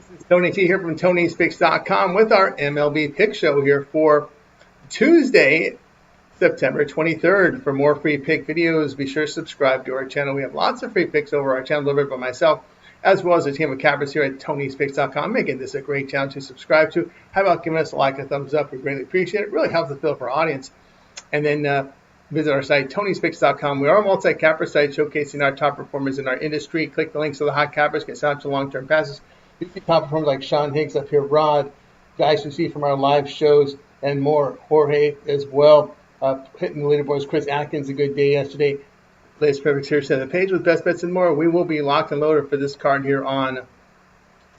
This is Tony T here from Tony'sPicks.com with our MLB Pick Show here for Tuesday, September 23rd. For more free pick videos, be sure to subscribe to our channel. We have lots of free picks over our channel delivered by myself, as well as a team of cappers here at Tony'sPicks.com, making this a great channel to subscribe to. How about giving us a like, a thumbs up? We greatly appreciate it. It really helps the feel for our audience. And then visit our site, Tony'sPicks.com. We are a multi-capper site showcasing our top performers in our industry. Click the links to the hot cappers, get signed up to long-term passes. You see top performers like Sean Higgs up here, Rod, guys you see from our live shows, and more. Jorge as well. Hitting the leaderboards. Chris Atkins, a good day yesterday. Latest perfect here, center the page with best bets and more. We will be locked and loaded for this card here on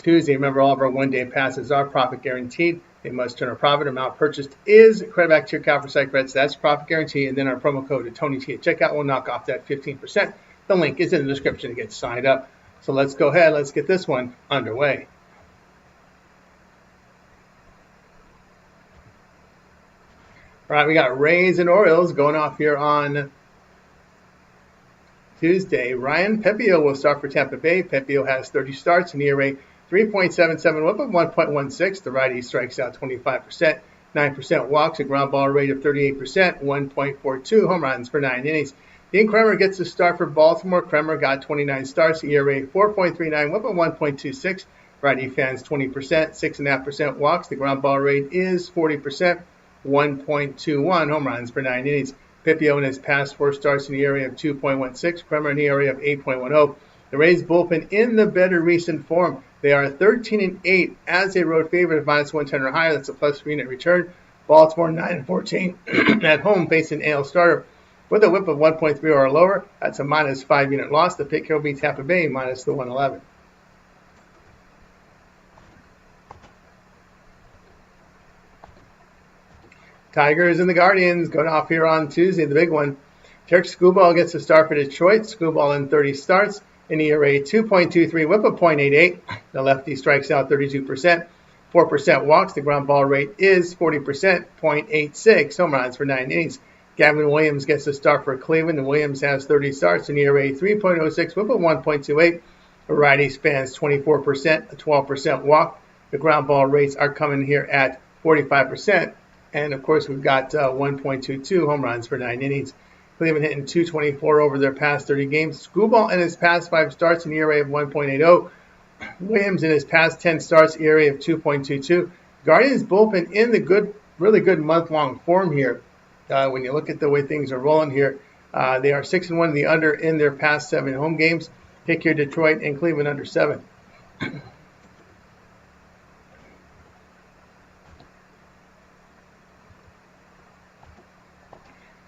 Tuesday. Remember, all of our one-day passes are profit guaranteed. They must turn a profit. Amount purchased is credit back to your account for site credits. That's profit guarantee. And then our promo code at Tony T at checkout will knock off that 15%. The link is in the description to get signed up. So let's go ahead. Let's get this one underway. All right, we got Rays and Orioles going off here on Tuesday. Ryan Pepiot will start for Tampa Bay. Pepiot has 30 starts, an ERA 3.77, whip of 1.16. The righty strikes out 25%, 9% walks, a ground ball rate of 38%, 1.42 home runs per 9 innings. Dean Kremer gets the start for Baltimore. Kremer got 29 starts, ERA 4.39, whip of 1.26. Righty fans 20%, 6.5% walks. The ground ball rate is 40%, 1.21 home runs per 9 innings. Pepiot in his past 4 starts in the ERA of 2.16. Kremer in the ERA of 8.10. The Rays bullpen in the better recent form. They are 13-8 as a road favorite, minus 110 or higher. That's a plus 3 unit return. Baltimore 9-14 at home facing AL starter with a whip of 1.3 or lower. That's a minus 5 unit loss. The pick here will be Tampa Bay minus the 111. Tigers and the Guardians going off here on Tuesday, the big one. Turk Skubal gets a start for Detroit. Skubal in 30 starts, an ERA 2.23, whip of 0.88. The lefty strikes out 32%, 4% walks. The ground ball rate is 40%, 0.86 home runs for 9 innings. Gavin Williams gets a start for Cleveland, and Williams has 30 starts, an ERA 3.06, whip of 1.28. The righty spans 24%, a 12% walk. The ground ball rates are coming here at 45%. And, of course, we've got 1.22 home runs for 9 innings. Cleveland hitting 224 over their past 30 games. Skubal in his past 5 starts, an ERA of 1.80. Williams in his past 10 starts, ERA of 2.22. Guardians bullpen in the really good month-long form here. When you look at the way things are rolling here, they are 6-1 in the under in their past 7 home games. Pick here Detroit and Cleveland under 7.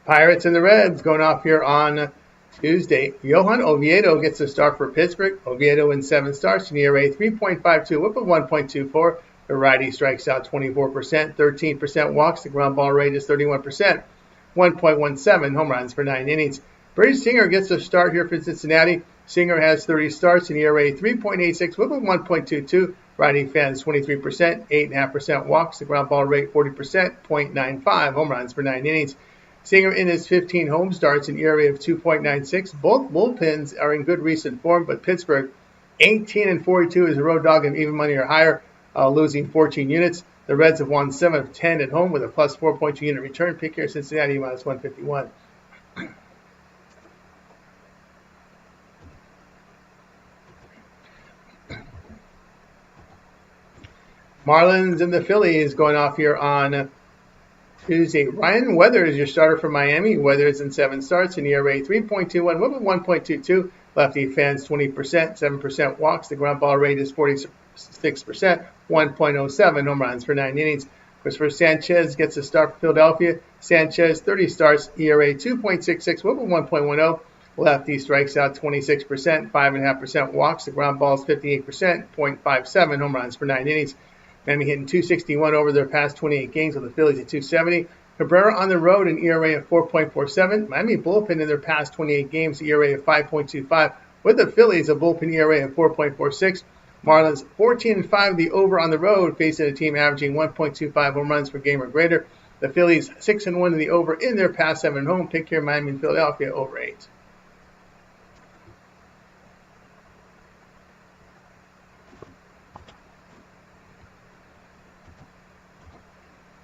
Pirates and the Reds going off here on Tuesday. Johan Oviedo gets a start for Pittsburgh. Oviedo in 7 starts, an ERA 3.52, whip of 1.24. The righty strikes out 24%, 13% walks. The ground ball rate is 31%, 1.17 home runs for 9 innings. Brady Singer gets a start here for Cincinnati. Singer has 30 starts, an ERA 3.86, whip of 1.22. Righty fans 23%, 8.5% walks. The ground ball rate 40%, 0.95 home runs for 9 innings. Singer in his 15 home starts, an ERA of 2.96. Both bullpens are in good recent form, but Pittsburgh 18-42 is a road dog of even money or higher, losing 14 units. The Reds have won 7 of 10 at home with a plus 4.2 unit return. Pick here Cincinnati minus 151. Marlins and the Phillies going off here on Tuesday. Ryan Weathers is your starter for Miami. Weathers in 7 starts, an ERA 3.21, whip of 1.22. Lefty fans 20%, 7% walks. The ground ball rate is 46%, 1.07 home runs for 9 innings. Christopher Sanchez gets a start for Philadelphia. Sanchez 30 starts, ERA 2.66, whip of 1.10. Lefty strikes out 26%, 5.5% walks. The ground ball is 58%, 0.57 home runs for 9 innings. Miami hitting 261 over their past 28 games, with the Phillies at 270. Cabrera on the road, an ERA of 4.47. Miami bullpen in their past 28 games, ERA of 5.25. With the Phillies, a bullpen ERA of 4.46. Marlins 14-5, the over on the road, facing a team averaging 1.25 home runs per game or greater. The Phillies 6-1 in the over in their past 7 home. Pick here Miami and Philadelphia over 8.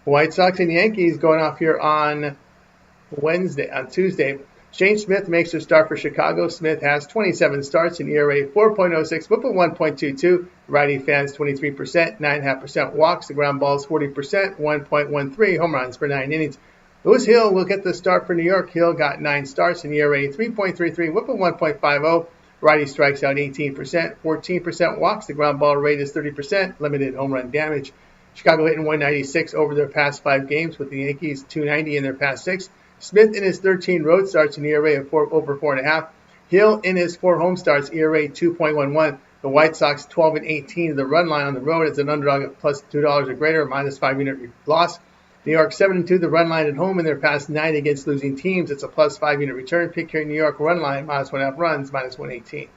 White Sox and Yankees going off here on Tuesday. Shane Smith makes a start for Chicago. Smith has 27 starts, an ERA 4.06, whip of 1.22. Righty fans 23%, 9.5% walks. The ground balls 40%, 1.13 home runs per 9 innings. Lewis Hill will get the start for New York. Hill got 9 starts, an ERA 3.33, whip of 1.50. Righty strikes out 18%, 14% walks. The ground ball rate is 30%, limited home run damage. Chicago hitting 196 over their past 5 games, with the Yankees 290 in their past 6. Smith in his 13 road starts, an ERA of over 4.5. Hill in his 4 home starts, ERA 2.11. The White Sox 12 and 18. The run line on the road is an underdog at plus $2 or greater, minus 5 unit loss. New York 7-2. The run line at home in their past 9 against losing teams. It's a plus 5 unit return. Pick here New York run line, minus 1.5 runs, minus 118.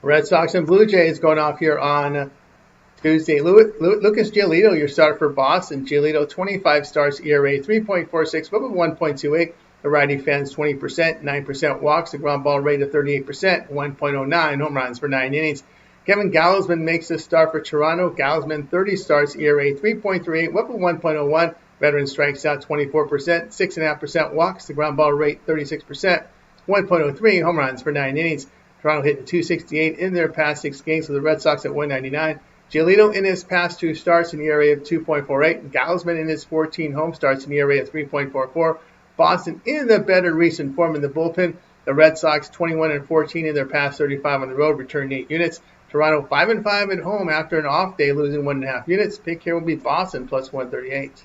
Red Sox and Blue Jays going off here on Tuesday. Lucas Giolito, your starter for Boston. Giolito, 25 starts, ERA 3.46, whip of 1.28. The righty fans 20%, 9% walks. The ground ball rate of 38%, 1.09 home runs for 9 innings. Kevin Gausman makes the start for Toronto. Gausman, 30 starts, ERA 3.38, whip of 1.01. Veteran strikes out 24%, 6.5% walks. The ground ball rate 36%, 1.03 home runs for 9 innings. Toronto hitting 268 in their past 6 games, with the Red Sox at 199. Giolito in his past 2 starts, an ERA of 2.48. Gausman in his 14 home starts, an ERA of 3.44. Boston in the better recent form in the bullpen. The Red Sox 21 and 14 in their past 35 on the road, returning 8 units. Toronto 5 and 5 at home after an off day, losing 1.5 units. Pick here will be Boston plus 138.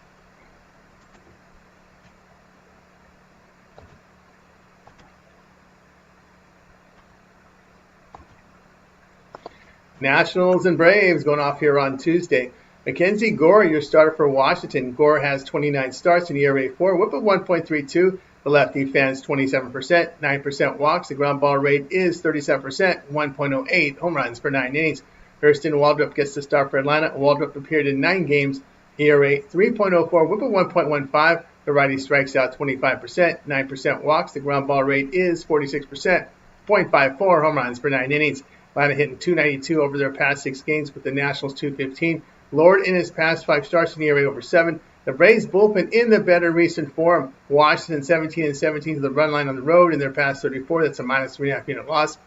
Nationals and Braves going off here on Tuesday. Mackenzie Gore, your starter for Washington. Gore has 29 starts, an ERA 4, whip of 1.32. The lefty fans 27%, 9% walks. The ground ball rate is 37%, 1.08 home runs per 9 innings. Hurston Waldrop gets the start for Atlanta. Waldrop appeared in 9 games, ERA 3.04, whip of 1.15. The righty strikes out 25%, 9% walks. The ground ball rate is 46%, 0.54 home runs per 9 innings. Atlanta hitting 292 over their past 6 games, with the Nationals 215. Lord in his past 5 starts, an ERA over 7. The Braves bullpen in the better recent form. Washington 17 and 17 to the run line on the road in their past 34. That's a minus 3.5 unit loss.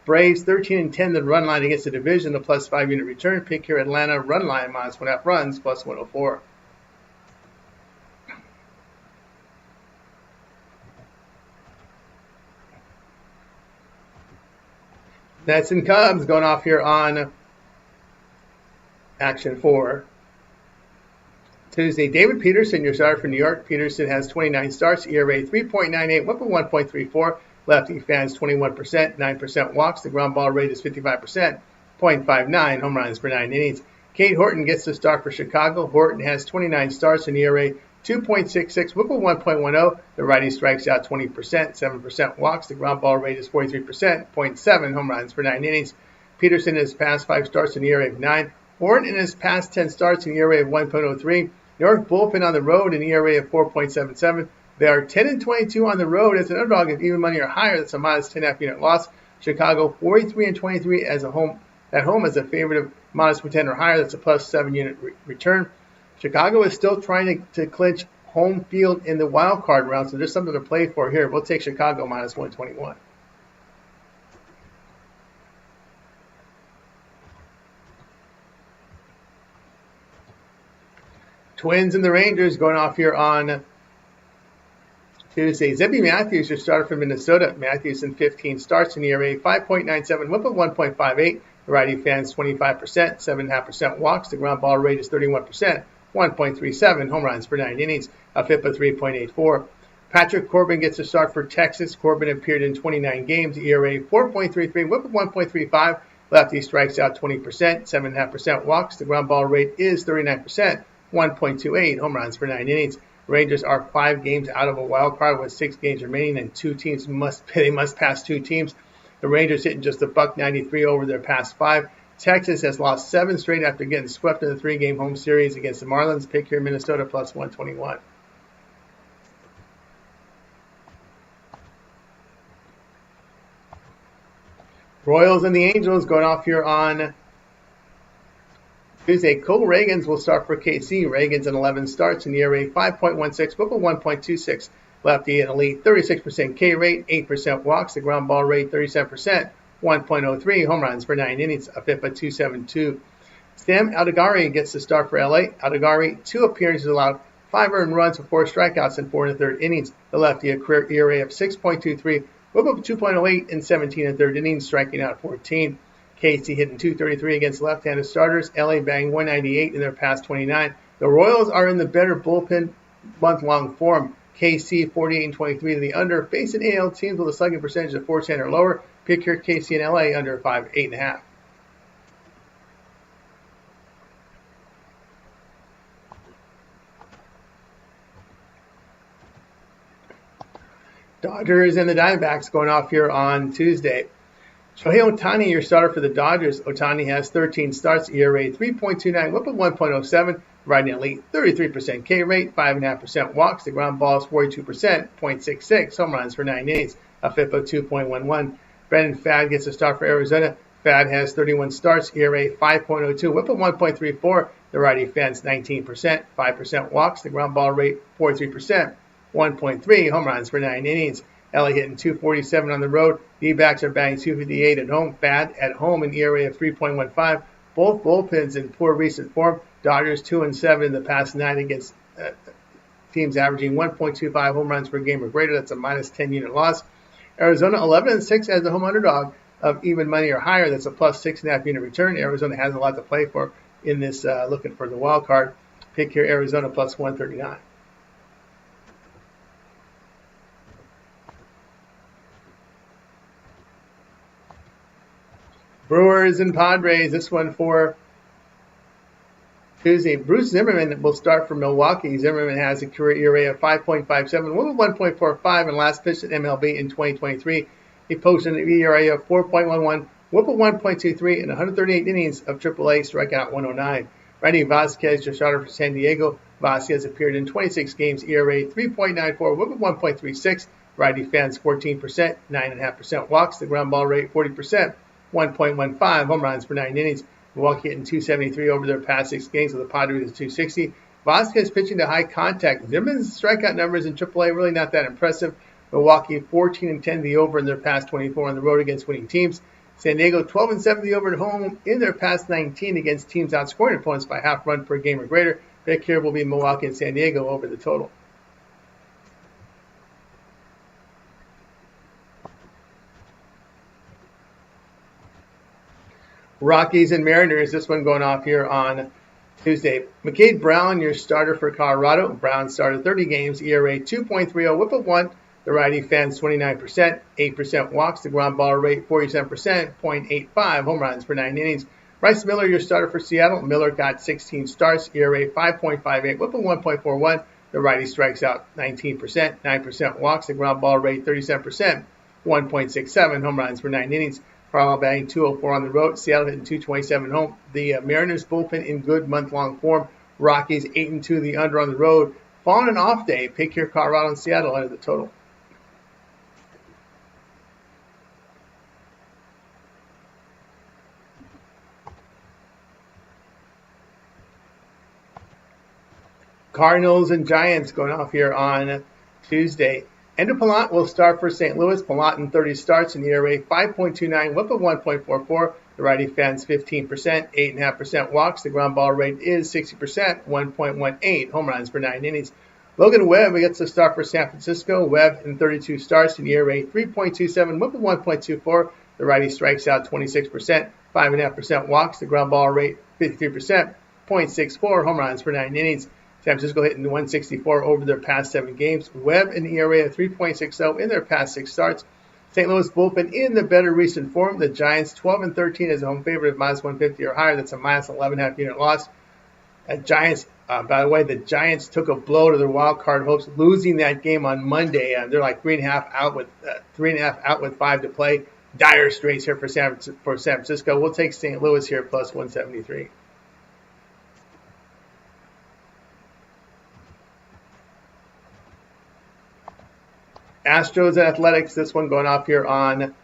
Braves 13 and 10 the run line against the division, a plus 5 unit return. Pick here Atlanta run line minus 1.5 runs, plus 104. Nets and Cubs going off here on Action 4. Tuesday, David Peterson, your starter for New York. Peterson has 29 starts, ERA 3.98, whip of 1.34. Lefty fans 21%, 9% walks. The ground ball rate is 55%, 0.59 home runs per 9 innings. Kate Horton gets the start for Chicago. Horton has 29 starts, an ERA 2.66, whip of 1.10. The righty strikes out 20%, 7% walks. The ground ball rate is 43%, 0.7 home runs per 9 innings. Peterson in his past 5 starts, an ERA of 9. Horton in his past 10 starts, an ERA of 1.03. New York bullpen on the road, an ERA of 4.77. They are 10 and 22 on the road as an underdog. If even money or higher, that's a minus 10.5 unit loss. Chicago 43 and 23 as a home at home as a favorite of minus 10 or higher. That's a plus 7 unit return. Chicago is still trying to clinch home field in the wild card round, so there's something to play for here. We'll take Chicago minus 121. Twins and the Rangers going off here on Tuesday. Zebby Matthews, your starter for Minnesota. Matthews in 15 starts, in ERA 5.97, whip of 1.58. The righty fans 25%, 7.5% walks. The ground ball rate is 31%, 1.37 home runs per 9 innings, a FIP of 3.84. Patrick Corbin gets a start for Texas. Corbin appeared in 29 games, ERA 4.33, whip of 1.35. Lefty strikes out 20%, 7.5% walks. The ground ball rate is 39%, 1.28 home runs per 9 innings. Rangers are 5 games out of a wild card with 6 games remaining, and 2 teams must pass 2 teams. The Rangers hitting just $1.93 over their past 5. Texas has lost 7 straight after getting swept in the 3-game home series against the Marlins. Pick here Minnesota plus 121. Royals and the Angels going off here on Tuesday. Cole Reagans will start for KC. Reagans in 11 starts in ERA 5.16, WHIP 1.26. Lefty an elite 36% K rate, 8% walks, the ground ball rate 37%, 1.03 home runs per 9 innings, a FIP of 272. Sam Aldeguerri gets the start for LA. Aldeguerri, 2 appearances allowed, 5 earned runs with 4 strikeouts in 4 1/3 innings. The lefty a career ERA of 6.23, WHIP of 2.08 in 17 1/3 innings, striking out 14. KC hitting 233 against left-handed starters. LA banging 198 in their past 29. The Royals are in the better bullpen month-long form. KC 48-23 to the under. Facing AL teams with a slugging percentage of .410 or lower. Pick your KC and LA under 8.5. Dodgers and the Diamondbacks going off here on Tuesday. Shohei Ohtani, your starter for the Dodgers. Ohtani has 13 starts, ERA 3.29, WHIP of 1.07, riding elite 33% K rate, 5.5% walks. The ground ball is 42%, .66 home runs for 9 innings, a FIP of 2.11. Brandon Pfaadt gets a start for Arizona. Pfaadt has 31 starts, ERA 5.02, WHIP of 1.34. The righty fans 19%, 5% walks. The ground ball rate 43%, 1.3 home runs for 9 innings. LA hitting 247 on the road. D-backs are batting 258 at home. Pfaadt at home an ERA of 3.15. Both bullpens in poor recent form. Dodgers 2-7 in the past 9 against teams averaging 1.25 home runs per game or greater. That's a minus 10 unit loss. Arizona 11-6 as the home underdog of even money or higher. That's a plus 6.5 unit return. Arizona has a lot to play for in this looking for the wild card. Pick here Arizona plus 139. Brewers and Padres, this one for Tuesday. Bruce Zimmerman will start for Milwaukee. Zimmerman has a career ERA of 5.57, WHIP 1.45, and last pitched at MLB in 2023. He posted an ERA of 4.11, WHIP 1.23, and 138 innings of AAA, strikeout 109. Randy Vasquez, your starter for San Diego. Vasquez appeared in 26 games, ERA 3.94, WHIP 1.36. Righty fans 14%, 9.5% walks. The ground ball rate 40%. 1.15 home runs per 9 innings. Milwaukee hitting 273 over their past 6 games, with the Padres at 260. Vasquez pitching to high contact. Zimmerman's strikeout numbers in AAA really not that impressive. Milwaukee 14-10 the over in their past 24 on the road against winning teams. San Diego 12-7 the over at home in their past 19 against teams outscoring opponents by half run per game or greater. Pick here will be Milwaukee and San Diego over the total. Rockies and Mariners, this one going off here on Tuesday. McCade Brown, your starter for Colorado. Brown started 30 games, ERA 2.30, WHIP of 1. The righty fans 29%, 8% walks. The ground ball rate 47%, 0.85 home runs per 9 innings. Bryce Miller, your starter for Seattle. Miller got 16 starts, ERA 5.58, WHIP of 1.41. The righty strikes out 19%, 9% walks. The ground ball rate 37%, 1.67 home runs per 9 innings. Carlisle batting 204 on the road. Seattle hitting 227 home. The Mariners bullpen in good month-long form. Rockies 8-2 the under on the road. Following an off day, pick here Colorado and Seattle under the total. Cardinals and Giants going off here on Tuesday. Ender Palant will start for St. Louis. Palant in 30 starts in ERA 5.29, WHIP of 1.44. The righty fans 15%, 8.5% walks. The ground ball rate is 60%, 1.18 home runs per 9 innings. Logan Webb gets the start for San Francisco. Webb in 32 starts in ERA 3.27, WHIP of 1.24. The righty strikes out 26%, 5.5% walks. The ground ball rate 53%, 0.64 home runs per 9 innings. San Francisco hitting 164 over their past 7 games. Webb an ERA of 3.60 in their past 6 starts. St. Louis bullpen in the better recent form. The Giants 12-13 as a home favorite of minus 150 or higher. That's a minus 11.5 unit loss. Giants, by the way, the Giants took a blow to their wild card hopes, losing that game on Monday. They're like 3.5 out with 5 to play. Dire straits here for San Francisco. We'll take St. Louis here plus 173. Astros and Athletics, this one going off here on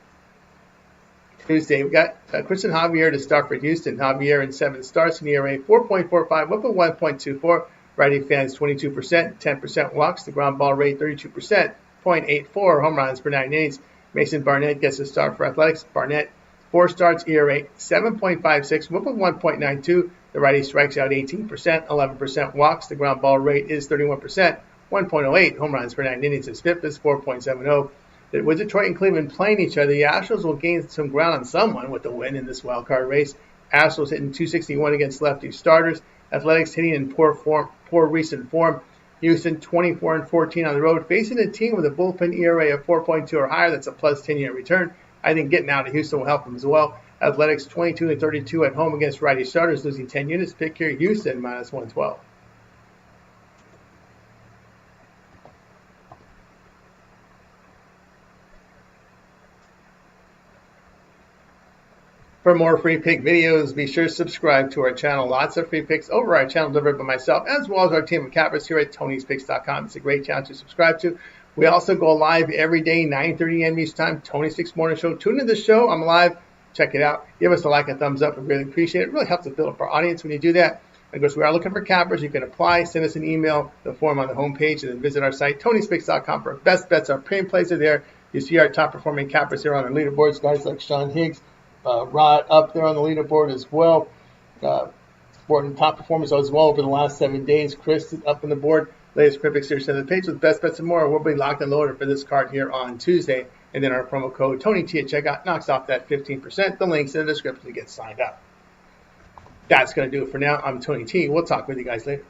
Tuesday, we got Christian Javier to start for Houston. Javier in 7 starts, an ERA 4.45, whip of 1.24. Righty fans 22%, 10% walks. The ground ball rate 32%, 0.84 home runs per 9 innings. Mason Barnett gets a start for Athletics. Barnett 4 starts, ERA 7.56, whip of 1.92. The righty strikes out 18%, 11% walks. The ground ball rate is 31%, 1.08 home runs per 9 innings. His FIP is 4.70. With Detroit and Cleveland playing each other, the Astros will gain some ground on someone with the win in this wild card race. Astros hitting 261 against lefty starters. Athletics hitting in poor recent form. Houston 24-14 on the road, facing a team with a bullpen ERA of 4.2 or higher. That's a plus 10-year return. I think getting out of Houston will help them as well. Athletics 22-32 at home against righty starters, losing 10 units. Pick here Houston minus 112. For more free pick videos, be sure to subscribe to our channel. Lots of free picks over our channel delivered by myself, as well as our team of cappers here at Tony'sPicks.com. It's a great channel to subscribe to. We also go live every day, 9:30 a.m. Eastern Time, Tony's Picks Morning Show. Tune into the show. I'm live. Check it out. Give us a like and thumbs up. We really appreciate it. It really helps us build up our audience when you do that. Of course, we are looking for cappers. You can apply. Send us an email, the form on the homepage, and then visit our site, Tony'sPicks.com, for our best bets. Our premium plays are there. You see our top-performing cappers here on our leaderboards, guys like Sean Higgs, Rod up there on the leaderboard as well. Supporting top performers as well over the last 7 days. Chris is up on the board. Latest Critics Series on the page with best bets and more. We'll be locked and loaded for this card here on Tuesday. And then our promo code TonyT at checkout knocks off that 15%. The link's in the description to get signed up. That's going to do it for now. I'm Tony T. We'll talk with you guys later.